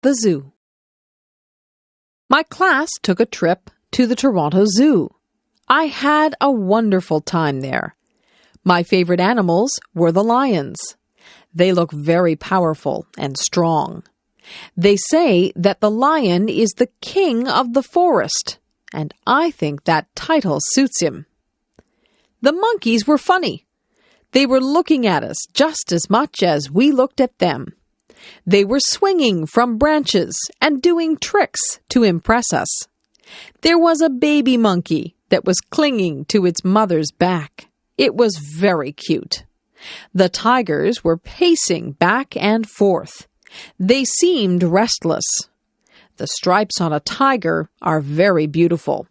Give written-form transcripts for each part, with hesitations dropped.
The zoo. My class took a trip to the Toronto Zoo. I had a wonderful time there. My favorite animals were the lions. They look very powerful and strong. They say that the lion is the king of the forest, and I think that title suits him. The monkeys were funny. They were looking at us just as much as we looked at them. They were swinging from branches and doing tricks to impress us. There was a baby monkey that was clinging to its mother's back. It was very cute. The tigers were pacing back and forth. They seemed restless. The stripes on a tiger are very beautiful.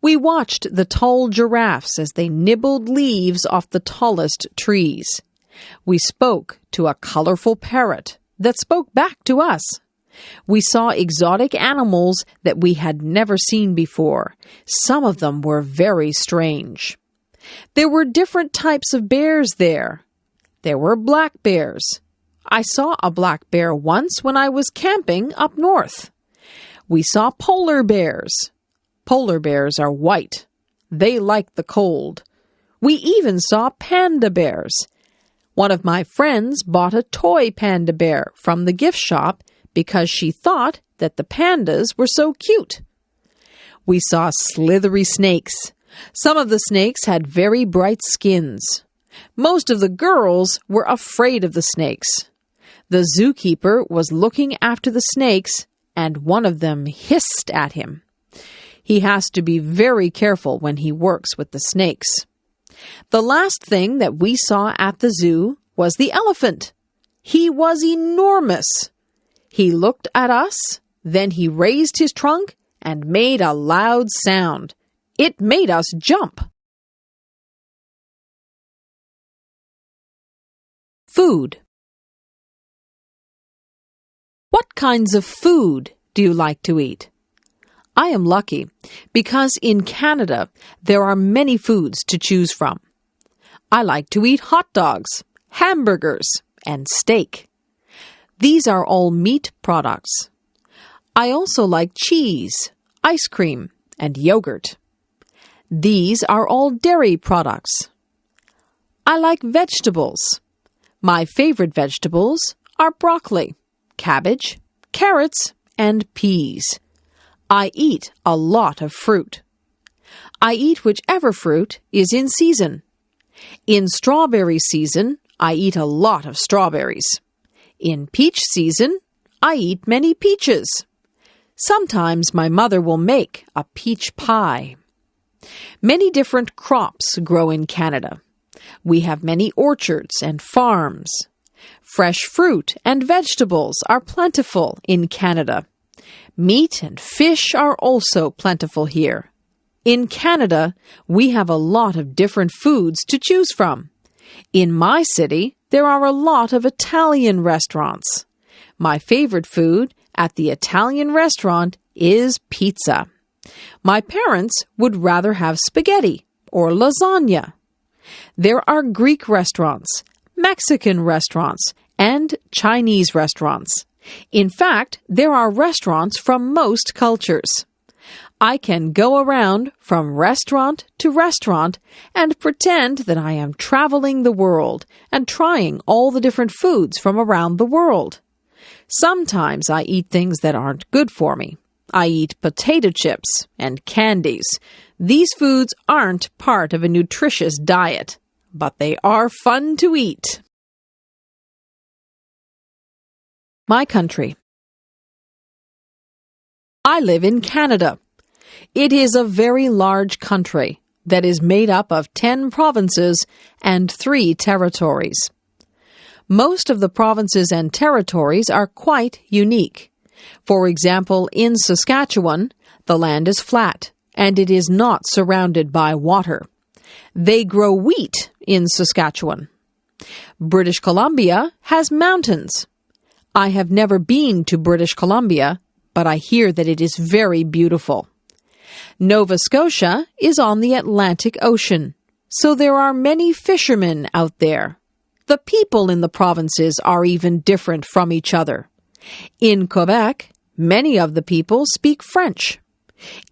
We watched the tall giraffes as they nibbled leaves off the tallest trees. We spoke to a colorful parrot that spoke back to us. We saw exotic animals that we had never seen before. Some of them were very strange. There were different types of bears there. There were black bears. I saw a black bear once when I was camping up north. We saw polar bears. Polar bears are white. They like the cold. We even saw panda bears. One of my friends bought a toy panda bear from the gift shop because she thought that the pandas were so cute. We saw slithery snakes. Some of the snakes had very bright skins. Most of the girls were afraid of the snakes. The zookeeper was looking after the snakes, and one of them hissed at him. He has to be very careful when he works with the snakes. The last thing that we saw at the zoo was the elephant. He was enormous. He looked at us, then he raised his trunk and made a loud sound. It made us jump. Food. What kinds of food do you like to eat? I am lucky because in Canada there are many foods to choose from. I like to eat hot dogs, hamburgers, and steak. These are all meat products. I also like cheese, ice cream, and yogurt. These are all dairy products. I like vegetables. My favorite vegetables are broccoli, cabbage, carrots, and peas. I eat a lot of fruit. I eat whichever fruit is in season. In strawberry season, I eat a lot of strawberries. In peach season, I eat many peaches. Sometimes my mother will make a peach pie. Many different crops grow in Canada. We have many orchards and farms. Fresh fruit and vegetables are plentiful in Canada. Meat and fish are also plentiful here. In Canada, we have a lot of different foods to choose from. In my city, there are a lot of Italian restaurants. My favorite food at the Italian restaurant is pizza. My parents would rather have spaghetti or lasagna. There are Greek restaurants, Mexican restaurants, and Chinese restaurants. In fact, there are restaurants from most cultures. I can go around from restaurant to restaurant and pretend that I am traveling the world and trying all the different foods from around the world. Sometimes I eat things that aren't good for me. I eat potato chips and candies. These foods aren't part of a nutritious diet, but they are fun to eat. My country. I live in Canada. It is a very large country that is made up of 10 provinces and 3 territories. Most of the provinces and territories are quite unique. For example, in Saskatchewan, the land is flat and it is not surrounded by water. They grow wheat in Saskatchewan. British Columbia has mountains. I have never been to British Columbia, but I hear that it is very beautiful. Nova Scotia is on the Atlantic Ocean, so there are many fishermen out there. The people in the provinces are even different from each other. In Quebec, many of the people speak French.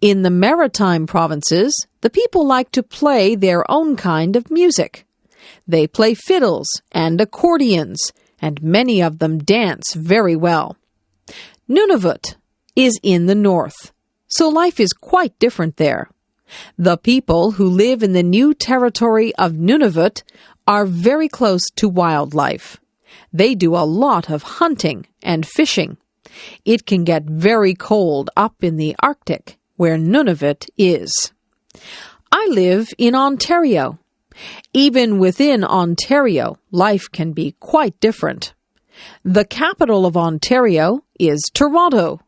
In the maritime provinces, the people like to play their own kind of music. They play fiddles and accordions, and many of them dance very well. Nunavut is in the north, so life is quite different there. The people who live in the new territory of Nunavut are very close to wildlife. They do a lot of hunting and fishing. It can get very cold up in the Arctic, where Nunavut is. I live in Ontario. Even within Ontario, life can be quite different. The capital of Ontario is Toronto.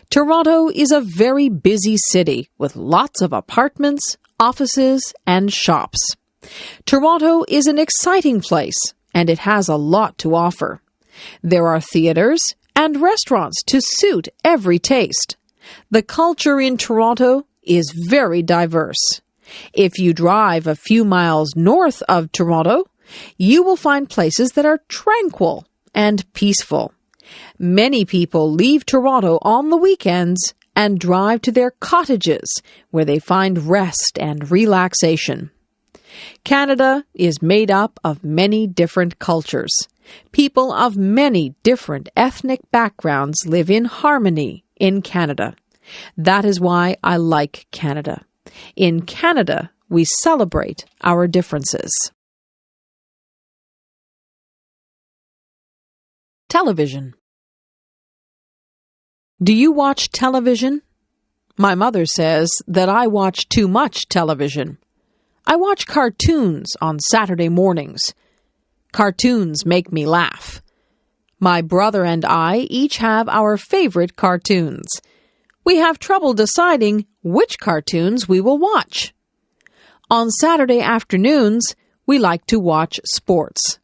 Toronto is a very busy city with lots of apartments, offices, and shops. Toronto is an exciting place, and it has a lot to offer. There are theaters and restaurants to suit every taste. The culture in Toronto is very diverse. If you drive a few miles north of Toronto, you will find places that are tranquil and peaceful. Many people leave Toronto on the weekends and drive to their cottages where they find rest and relaxation. Canada is made up of many different cultures. People of many different ethnic backgrounds live in harmony in Canada. That is why I like Canada. In Canada, we celebrate our differences. Television. Do you watch television? My mother says that I watch too much television. I watch cartoons on Saturday mornings. Cartoons make me laugh. My brother and I each have our favorite cartoons. We have trouble deciding which cartoons we will watch. On Saturday afternoons, we like to watch sports.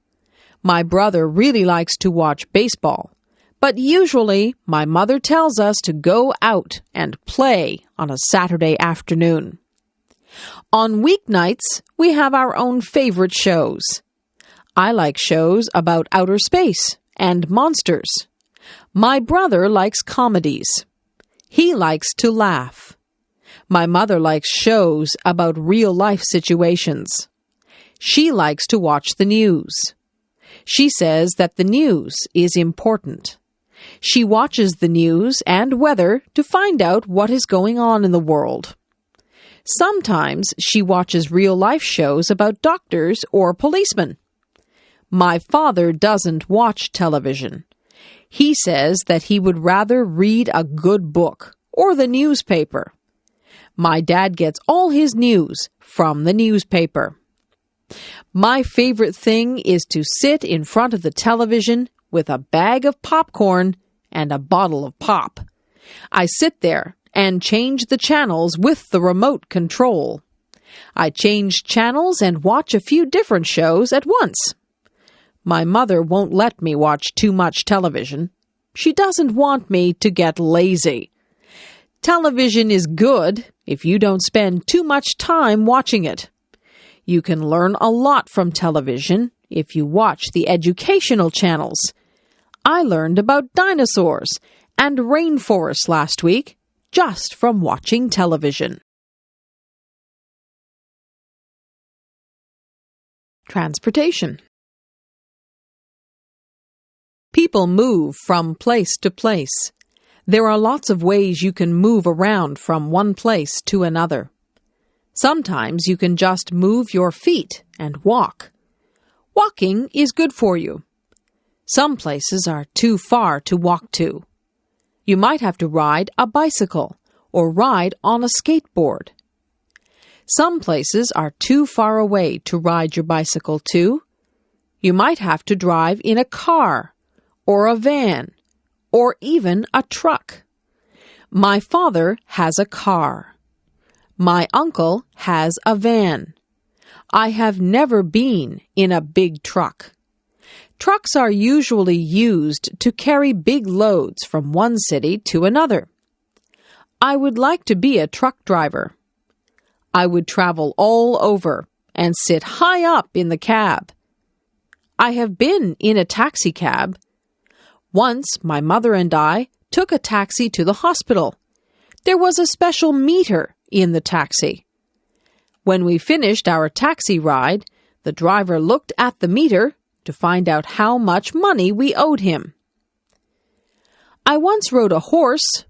My brother really likes to watch baseball, but usually my mother tells us to go out and play on a Saturday afternoon. On weeknights, we have our own favorite shows. I like shows about outer space and monsters. My brother likes comedies. He likes to laugh. My mother likes shows about real-life situations. She likes to watch the news. She says that the news is important. She watches the news and weather to find out what is going on in the world. Sometimes she watches real-life shows about doctors or policemen. My father doesn't watch television. He says that he would rather read a good book or the newspaper. My dad gets all his news from the newspaper. My favorite thing is to sit in front of the television with a bag of popcorn and a bottle of pop. I sit there and change the channels with the remote control. I change channels and watch a few different shows at once. My mother won't let me watch too much television. She doesn't want me to get lazy. Television is good if you don't spend too much time watching it. You can learn a lot from television if you watch the educational channels. I learned about dinosaurs and rainforests last week just from watching television. Transportation. People move from place to place. There are lots of ways you can move around from one place to another. Sometimes you can just move your feet and walk. Walking is good for you. Some places are too far to walk to. You might have to ride a bicycle or ride on a skateboard. Some places are too far away to ride your bicycle to. You might have to drive in a car or a van, or even a truck. My father has a car. My uncle has a van. I have never been in a big truck. Trucks are usually used to carry big loads from one city to another. I would like to be a truck driver. I would travel all over and sit high up in the cab. I have been in a taxi cab. Once my mother and I took a taxi to the hospital. There was a special meter in the taxi. When we finished our taxi ride, the driver looked at the meter to find out how much money we owed him. I once rode a horse.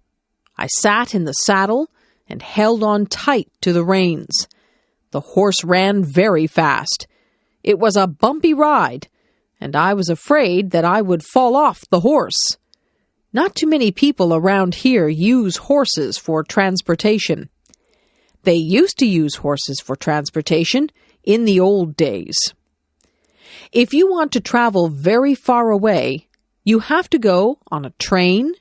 I sat in the saddle and held on tight to the reins. The horse ran very fast. It was a bumpy ride, and I was afraid that I would fall off the horse. Not too many people around here use horses for transportation. They used to use horses for transportation in the old days. If you want to travel very far away, you have to go on a train,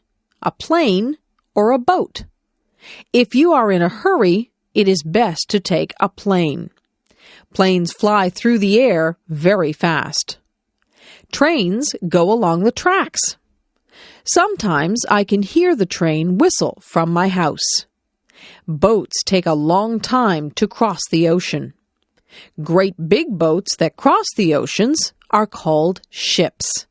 a plane, or a boat. If you are in a hurry, it is best to take a plane. Planes fly through the air very fast. Trains go along the tracks. Sometimes I can hear the train whistle from my house. Boats take a long time to cross the ocean. Great big boats that cross the oceans are called ships.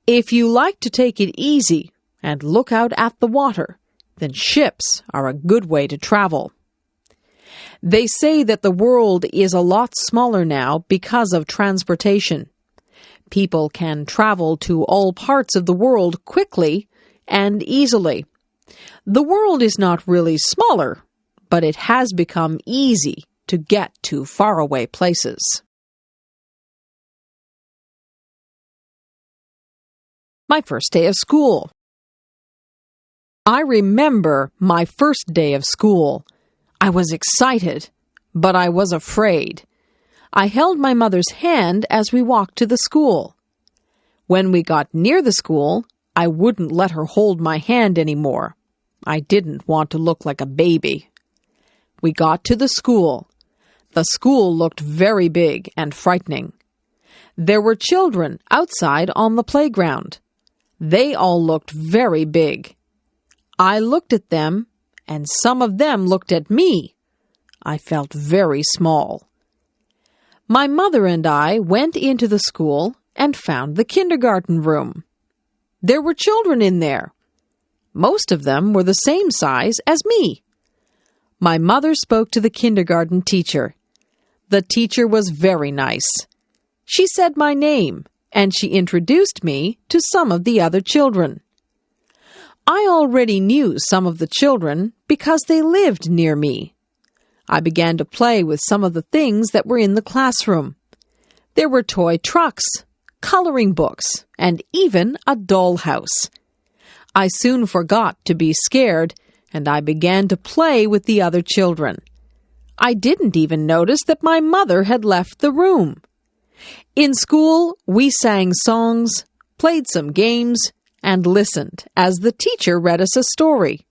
If you like to take it easy and look out at the water, then ships are a good way to travel. They say that the world is a lot smaller now because of transportation. People can travel to all parts of the world quickly and easily. The world is not really smaller, but it has become easy to get to faraway places. My first day of school. I remember my first day of school. I was excited, but I was afraid. I held my mother's hand as we walked to the school. When we got near the school, I wouldn't let her hold my hand anymore. I didn't want to look like a baby. We got to the school. The school looked very big and frightening. There were children outside on the playground. They all looked very big. I looked at them, and some of them looked at me. I felt very small. My mother and I went into the school and found the kindergarten room. There were children in there. Most of them were the same size as me. My mother spoke to the kindergarten teacher. The teacher was very nice. She said my name, and she introduced me to some of the other children. I already knew some of the children because they lived near me. I began to play with some of the things that were in the classroom. There were toy trucks, coloring books, and even a dollhouse. I soon forgot to be scared, and I began to play with the other children. I didn't even notice that my mother had left the room. In school, we sang songs, played some games, and listened as the teacher read us a story.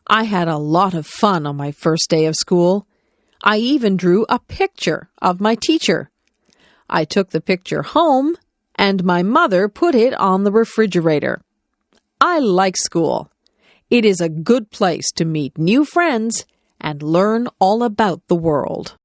I had a lot of fun on my first day of school. I even drew a picture of my teacher. I took the picture home, and my mother put it on the refrigerator. I like school. It is a good place to meet new friends and learn all about the world.